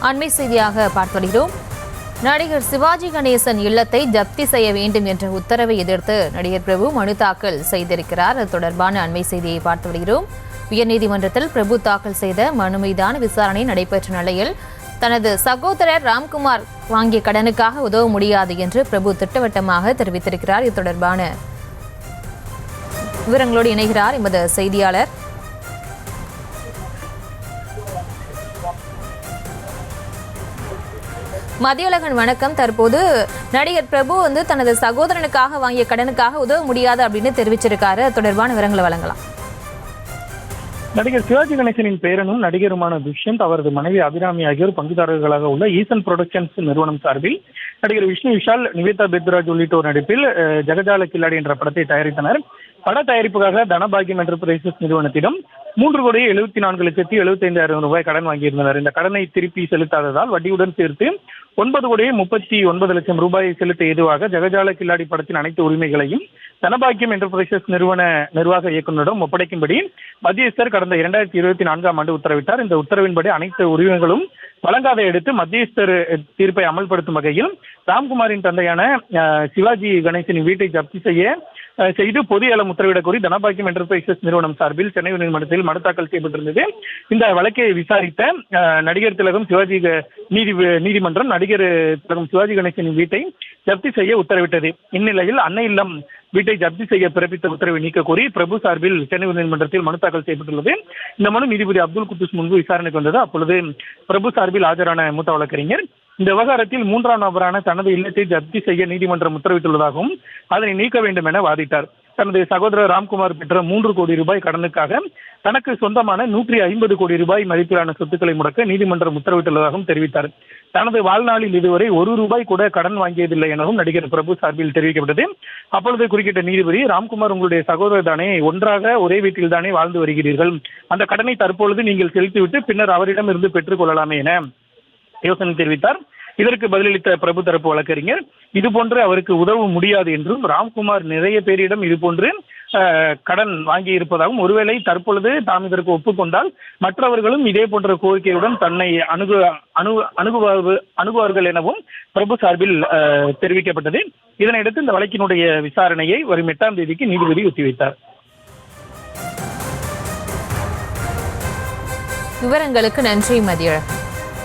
அண்மை செய்தியாக பார்த்து வருகிறோம். நடிகர் சிவாஜி கணேசன் இல்லத்தை ஜப்தி செய்ய வேண்டும் என்ற உத்தரவை எதிர்த்து நடிகர் பிரபு மனு தாக்கல் செய்திருக்கிறார். அது தொடர்பான அண்மை செய்தியை பார்த்து வருகிறோம். உயர்நீதிமன்றத்தில் பிரபு தாக்கல் செய்த மனு மீதான விசாரணை நடைபெற்ற நிலையில் தனது சகோதரர் ராம்குமார் வாங்கிய கடனுக்காக உதவ முடியாது என்று பிரபு திட்டவட்டமாக தெரிவித்திருக்கிறார். இது தொடர்பான விவரங்களோடு இணைகிறார் எமது செய்தியாளர். மதியழகன் வணக்கம். தற்போது நடிகர் பிரபு தனது சகோதரனுக்காக வாங்கிய கடனுக்காக உதவ முடியாது அப்படின்னு தெரிவிச்சிருக்காரு. தொடர்பான விவரங்களை வழங்கலாம். நடிகர் சிவாஜி கணேசனின் பேரனும் நடிகருமான துஷ்யந்த், அவரது மனைவி அபிராமி ஆகியோர் பங்குதாரர்களாக உள்ள ஈசன் புரொடக்ஷன்ஸ் நிறுவனம் சார்பில் நடிகர் விஷ்ணு விஷால், நிவேதா பெத்ராஜ் உள்ளிட்டோர் நடிப்பில் ஜகஜால கில்லாடி என்ற படத்தை தயாரித்தனர். பட தயாரிப்புக்காக தனபாகியம் என்டர்பிரைசஸ் நிறுவனத்திடம் 3,74,75,000 ரூபாய் கடன் வாங்கியிருந்தனர். இந்த கடனை திருப்பி செலுத்தாததால் வட்டியுடன் சேர்த்து 9,39,00,000 ரூபாயை செலுத்த ஏதுவாக ஜகஜால கில்லாடி படத்தின் அனைத்து உரிமைகளையும் தனபாகியம் என்டர்பிரைசஸ் நிர்வாக இயக்குநரிடம் ஒப்படைக்கும்படி மத்தியஸ்தர் கடந்த 2024ஆம் ஆண்டு உத்தரவிட்டார். இந்த உத்தரவின்படி அனைத்து உரிமைகளும் வழங்காத எடுத்து மத்தியஸ்தர் தீர்ப்பை அமல்படுத்தும் வகையில் ராம்குமாரின் தந்தையான சிவாஜி கணேசனின் வீட்டை ஜப்தி செய்து பொது ஏலம் உத்தரவிடக் கோரி தனபாகியம் என்டர்பிரைசஸ் நிறுவனம் சார்பில் சென்னை உயர்நீதிமன்றத்தில் மனு தாக்கல் செய்யப்பட்டிருந்தது. இந்த வழக்கை விசாரித்த நடிகர் திலகம் சிவாஜி நீதிமன்றம் நடிகர் திலகம் சிவாஜி கணேசனின் வீட்டை ஜப்தி செய்ய உத்தரவிட்டது. இந்நிலையில் அன்னை இல்லம் வீட்டை ஜப்தி செய்ய பிறப்பித்த உத்தரவை நீக்க கோரி பிரபு சார்பில் சென்னை உயர்நீதிமன்றத்தில் மனு தாக்கல் செய்யப்பட்டுள்ளது. இந்த மனு நீதிபதி அப்துல் குத்தூஸ் முன்பு விசாரணைக்கு வந்தது. அப்பொழுது பிரபு சார்பில் ஆஜரான மூத்த வழக்கறிஞர் இந்த விவகாரத்தில் 3ஆம் நபரான தனது இல்லத்தை ஜப்தி செய்ய நீதிமன்றம் உத்தரவிட்டுள்ளதாகவும் அதனை நீக்க வேண்டும் என வாதிட்டார். தனது சகோதரர் ராம்குமார் பெற்ற 3 கோடி ரூபாய் கடனுக்காக தனக்கு சொந்தமான 150 கோடி ரூபாய் மதிப்பிலான சொத்துக்களை முடக்க நீதிமன்றம் உத்தரவிட்டுள்ளதாகவும் தெரிவித்தார். தனது வாழ்நாளில் இதுவரை 1 ரூபாய் கூட கடன் வாங்கியதில்லை எனவும் நடிகர் பிரபு சார்பில் தெரிவிக்கப்பட்டது. அப்பொழுது குறுக்கிட்ட நீதிபதி, ராம்குமார் உங்களுடைய சகோதரர் தானே, ஒன்றாக ஒரே வீட்டில் தானே வாழ்ந்து வருகிறீர்கள், அந்த கடனை தற்பொழுது நீங்கள் செலுத்திவிட்டு பின்னர் அவரிடம் இருந்து பெற்றுக் கொள்ளலாமே என யோசனை தெரிவித்தார். இதற்கு பதிலளித்த பிரபு தரப்பு வழக்கறிஞர், இதுபோன்று அவருக்கு உதவ முடியாது என்றும் ராம்குமார் நிறைய பேரிடம் இதுபோன்று கடன் வாங்கி இருப்பதாகவும், ஒருவேளை தற்பொழுது தாம் இதற்கு ஒப்புக்கொண்டால் மற்றவர்களும் இதே போன்ற கோரிக்கையுடன் தன்னை அணுகுவார்கள் எனவும் பிரபு சார்பில் தெரிவிக்கப்பட்டது. இதனையடுத்து இந்த வழக்கினுடைய விசாரணையை வரும் 8ஆம் தேதிக்கு நீதிபதி ஒத்திவைத்தார். விவரங்களுக்கு நன்றி மதியழகன்.